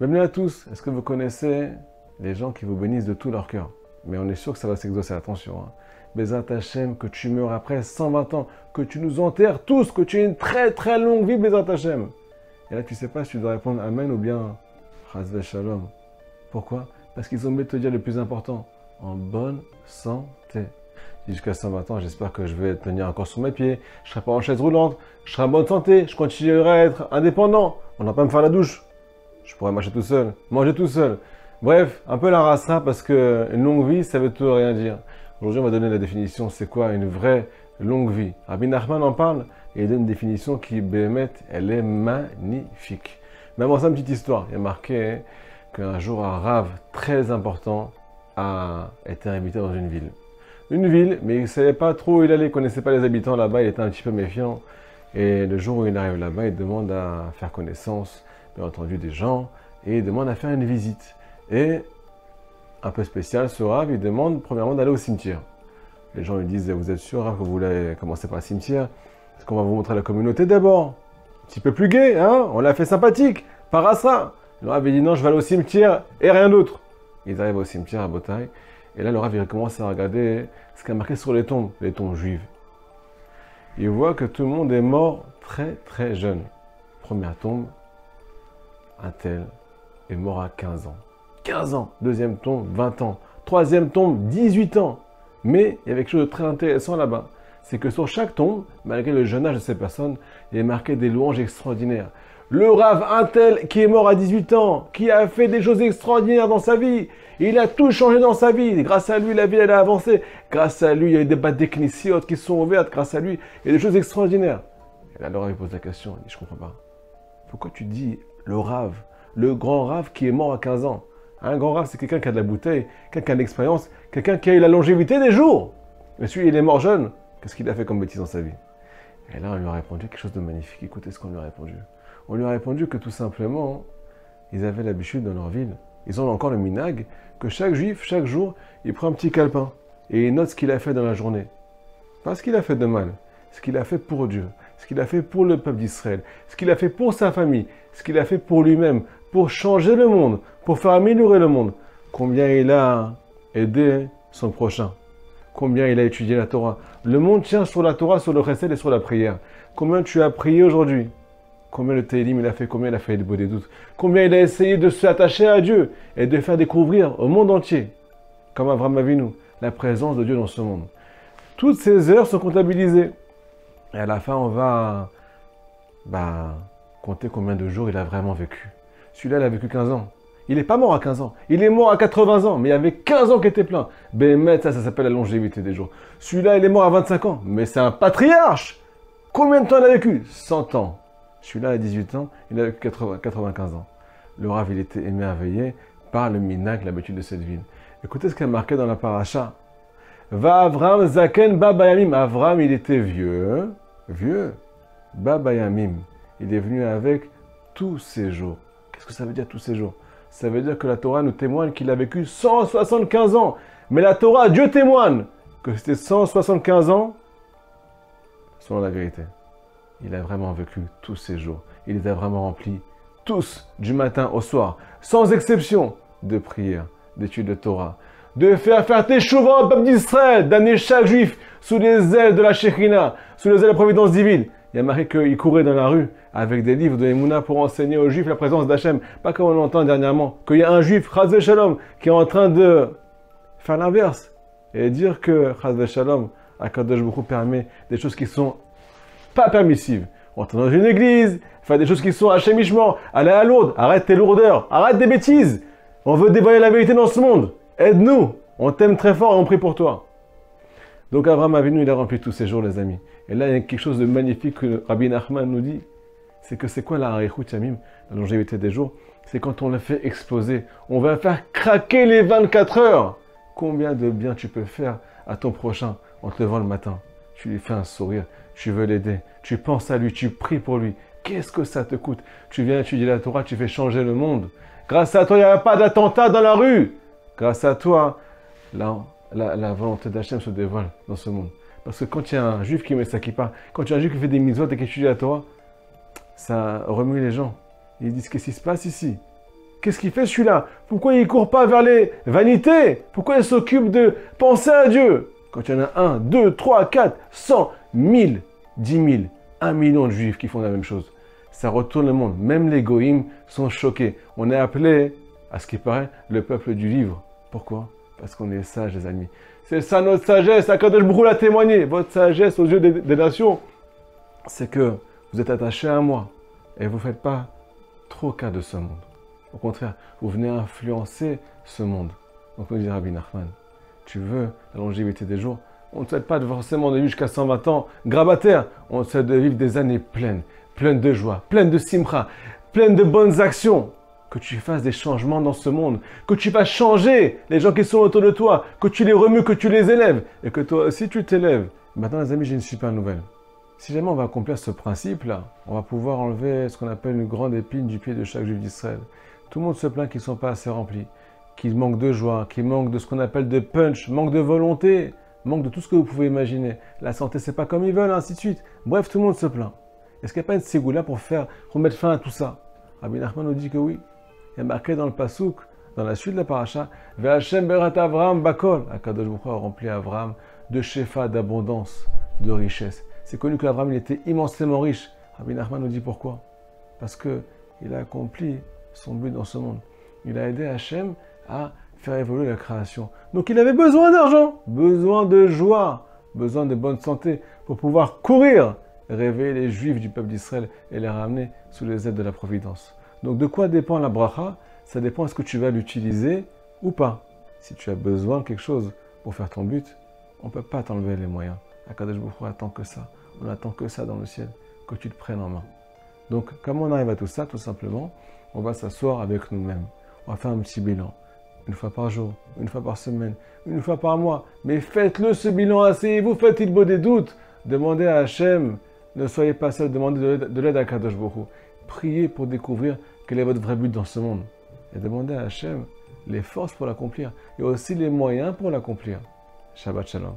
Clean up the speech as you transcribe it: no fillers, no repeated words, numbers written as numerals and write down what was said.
Bienvenue à tous. Est-ce que vous connaissez les gens qui vous bénissent de tout leur cœur? Mais on est sûr que ça va s'exaucer, attention. Bézat Hachem, que tu meurs après 120 ans, que tu nous enterres tous, que tu aies une très très longue vie, Bézat Hachem. Et là, tu sais pas si tu dois répondre Amen ou bien Chas Shalom. Pourquoi? Parce qu'ils ont oublié de te dire le plus important, en bonne santé. Jusqu'à 120 ans, j'espère que je vais tenir encore sur mes pieds, je ne serai pas en chaise roulante, je serai en bonne santé, je continuerai à être indépendant, on n'a pas à me faire la douche. Je pourrais marcher tout seul, manger tout seul. Bref, un peu la rassa parce que une longue vie, ça veut tout et rien dire. Aujourd'hui, on va donner la définition, c'est quoi une vraie longue vie. Rabbi Nachman en parle et il donne une définition qui, bémet, elle est magnifique. Mais avant ça, une petite histoire. Il y a marqué qu'un jour, un rave très important a été invité dans une ville. Une ville, mais il ne savait pas trop où il allait, il ne connaissait pas les habitants là-bas, il était un petit peu méfiant. Et le jour où il arrive là-bas, il demande à faire connaissance, bien entendu, des gens, et il demande à faire une visite. Et, un peu spécial, ce Rav, il demande premièrement d'aller au cimetière. Les gens lui disent, vous êtes sûr, Rav, que vous voulez commencer par le cimetière? Est-ce qu'on va vous montrer la communauté d'abord? Un petit peu plus gai, hein? On l'a fait sympathique, par Asra. Le Rav, il dit, non, je vais aller au cimetière et rien d'autre. Ils arrivent au cimetière à Botaï, et là, le Rav, il commence à regarder ce qu'il y a marqué sur les tombes juives. Il voit que tout le monde est mort très très jeune. Première tombe, un tel est mort à 15 ans. 15 ans. Deuxième tombe, 20 ans. Troisième tombe, 18 ans. Mais il y avait quelque chose de très intéressant là-bas. C'est que sur chaque tombe, malgré le jeune âge de ces personnes, il est marqué des louanges extraordinaires. Le Rav un tel qui est mort à 18 ans, qui a fait des choses extraordinaires dans sa vie. Il a tout changé dans sa vie. Grâce à lui, la vie elle a avancé. Grâce à lui, il y a eu des bâtes d'Eknissiotes qui se sont ouvertes. Grâce à lui, il y a des choses extraordinaires. Et là, le Rav il pose la question. Il dit, je comprends pas. Pourquoi tu dis le Rav, le grand Rav qui est mort à 15 ans? Un grand Rav, c'est quelqu'un qui a de la bouteille, quelqu'un qui a de l'expérience, quelqu'un qui a eu la longévité des jours. Mais celui, il est mort jeune. Qu'est-ce qu'il a fait comme bêtise dans sa vie? Et là, on lui a répondu quelque chose de magnifique. Écoutez ce qu'on lui a répondu. On lui a répondu que tout simplement, ils avaient l'habitude dans leur ville. Ils ont encore le minag que chaque juif, chaque jour, il prend un petit calepin et il note ce qu'il a fait dans la journée. Pas ce qu'il a fait de mal, ce qu'il a fait pour Dieu, ce qu'il a fait pour le peuple d'Israël, ce qu'il a fait pour sa famille, ce qu'il a fait pour lui-même, pour changer le monde, pour faire améliorer le monde. Combien il a aidé son prochain, combien il a étudié la Torah. Le monde tient sur la Torah, sur le chesed et sur la prière. Combien tu as prié aujourd'hui? Combien le Télim il a fait, combien il a fait le beau des doutes, combien il a essayé de s'attacher à Dieu et de faire découvrir au monde entier, comme Avraham Avinu, la présence de Dieu dans ce monde. Toutes ces heures sont comptabilisées. Et à la fin, on va compter combien de jours il a vraiment vécu. Celui-là, il a vécu 15 ans. Il n'est pas mort à 15 ans. Il est mort à 80 ans, mais il y avait 15 ans qui étaient pleins. Bémet, ça s'appelle la longévité des jours. Celui-là, il est mort à 25 ans, mais c'est un patriarche. Combien de temps il a vécu? 100 ans. Celui-là, à 18 ans, il a vécu 95 ans. Le Rav, il était émerveillé par le minag, l'habitude de cette ville. Écoutez ce qu'il y a marqué dans la paracha. Va Avram Zaken Babayamim. Avram, il était vieux. Babayamim. Il est venu avec tous ses jours. Qu'est-ce que ça veut dire tous ces jours? Ça veut dire que la Torah nous témoigne qu'il a vécu 175 ans. Mais la Torah, Dieu témoigne que c'était 175 ans selon la vérité. Il a vraiment vécu tous ces jours. Il les a vraiment remplis tous, du matin au soir, sans exception, de prière, d'études de Torah, de faire teshuva au peuple d'Israël, d'amener chaque juif sous les ailes de la Shekhina, sous les ailes de la providence divine. Il y a marqué qu'il courait dans la rue avec des livres de Emouna pour enseigner aux juifs la présence d'Hachem. Pas comme on l'entend dernièrement, qu'il y a un juif, Chaz Shalom, qui est en train de faire l'inverse et dire que Chaz Shalom, Akadosh Baruch Hu permet des choses qui sont pas permissives. Entrer dans une église, faire des choses qui sont hachémichement, aller à Lourdes, arrête tes lourdeurs, arrête des bêtises. On veut dévoiler la vérité dans ce monde. Aide-nous, on t'aime très fort et on prie pour toi. Donc Avraham Avinu, il a rempli tous ses jours, les amis. Et là, il y a quelque chose de magnifique que Rabbi Nachman nous dit. C'est que c'est quoi la Arichut Yamim, la longévité des jours? C'est quand on le fait exploser. On va faire craquer les 24 heures. Combien de bien tu peux faire à ton prochain en te levant le matin? Tu lui fais un sourire, tu veux l'aider, tu penses à lui, tu pries pour lui. Qu'est-ce que ça te coûte? Tu viens étudier la Torah, tu fais changer le monde. Grâce à toi, il n'y a pas d'attentat dans la rue. Grâce à toi, la volonté d'Hachem se dévoile dans ce monde. Parce que quand il y a un juif qui met sa kippa, quand il y a un juif qui fait des mitzvot et qui étudie la Torah, ça remue les gens. Ils disent qu'est-ce qui se passe ici? Qu'est-ce qu'il fait celui-là? Pourquoi il ne court pas vers les vanités? Pourquoi il s'occupe de penser à Dieu? Quand il y en a 1, 2, 3, 4, 100, 1000, 10 000, 1 million de juifs qui font la même chose. Ça retourne le monde. Même les goïms sont choqués. On est appelé, à ce qui paraît, le peuple du livre. Pourquoi? Parce qu'on est sages, les amis. C'est ça notre sagesse. Akadosh Baruch Hu l'a témoigné. Votre sagesse aux yeux des nations, c'est que vous êtes attachés à moi et vous ne faites pas trop cas de ce monde. Au contraire, vous venez influencer ce monde. Donc, nous dit Rabbi Nachman, tu veux la longévité des jours? On ne souhaite pas forcément de vivre jusqu'à 120 ans grabataire. On souhaite de vivre des années pleines, pleines de joie, pleines de simcha, pleines de bonnes actions. Que tu fasses des changements dans ce monde, que tu vas changer les gens qui sont autour de toi, que tu les remues, que tu les élèves, et que toi aussi tu t'élèves. Maintenant, les amis, j'ai une super nouvelle. Si jamais on va accomplir ce principe-là, on va pouvoir enlever ce qu'on appelle une grande épine du pied de chaque juif d'Israël. Tout le monde se plaint qu'ils ne sont pas assez remplis, qu'ils manquent de joie, qu'ils manquent de ce qu'on appelle de punch, manquent de volonté, manquent de tout ce que vous pouvez imaginer. La santé, c'est pas comme ils veulent, ainsi de suite. Bref, tout le monde se plaint. Est-ce qu'il n'y a pas une ségoula pour mettre fin à tout ça? Rabbi Nachman nous dit que oui. Il y a marqué dans le Passouk, dans la suite de la paracha, Ve'Hashem berat Avraham bakol. Akadosh Baruch Hu a rempli Avraham de shefa, d'abondance, de richesse. C'est connu qu'Avraham il était immensément riche. Rabbi Nachman nous dit pourquoi? Parce qu'il a accompli son but dans ce monde. Il a aidé Hachem à faire évoluer la création. Donc il avait besoin d'argent, besoin de joie, besoin de bonne santé pour pouvoir courir, réveiller les Juifs du peuple d'Israël et les ramener sous les aides de la Providence. Donc de quoi dépend la bracha? Ça dépend est-ce que tu vas l'utiliser ou pas. Si tu as besoin de quelque chose pour faire ton but, on ne peut pas t'enlever les moyens. Akadosh Baruch Hu attend que ça. On attend que ça dans le ciel, que tu te prennes en main. Donc, comment on arrive à tout ça? Tout simplement, on va s'asseoir avec nous-mêmes. On va faire un petit bilan. Une fois par jour, une fois par semaine, une fois par mois. Mais faites-le ce bilan, asseyez-vous, faites-il beau des doutes. Demandez à Hachem, ne soyez pas seul, demandez de l'aide à Akadosh Baruch Hu. Priez pour découvrir quel est votre vrai but dans ce monde. Et demandez à Hachem les forces pour l'accomplir et aussi les moyens pour l'accomplir. Shabbat Shalom.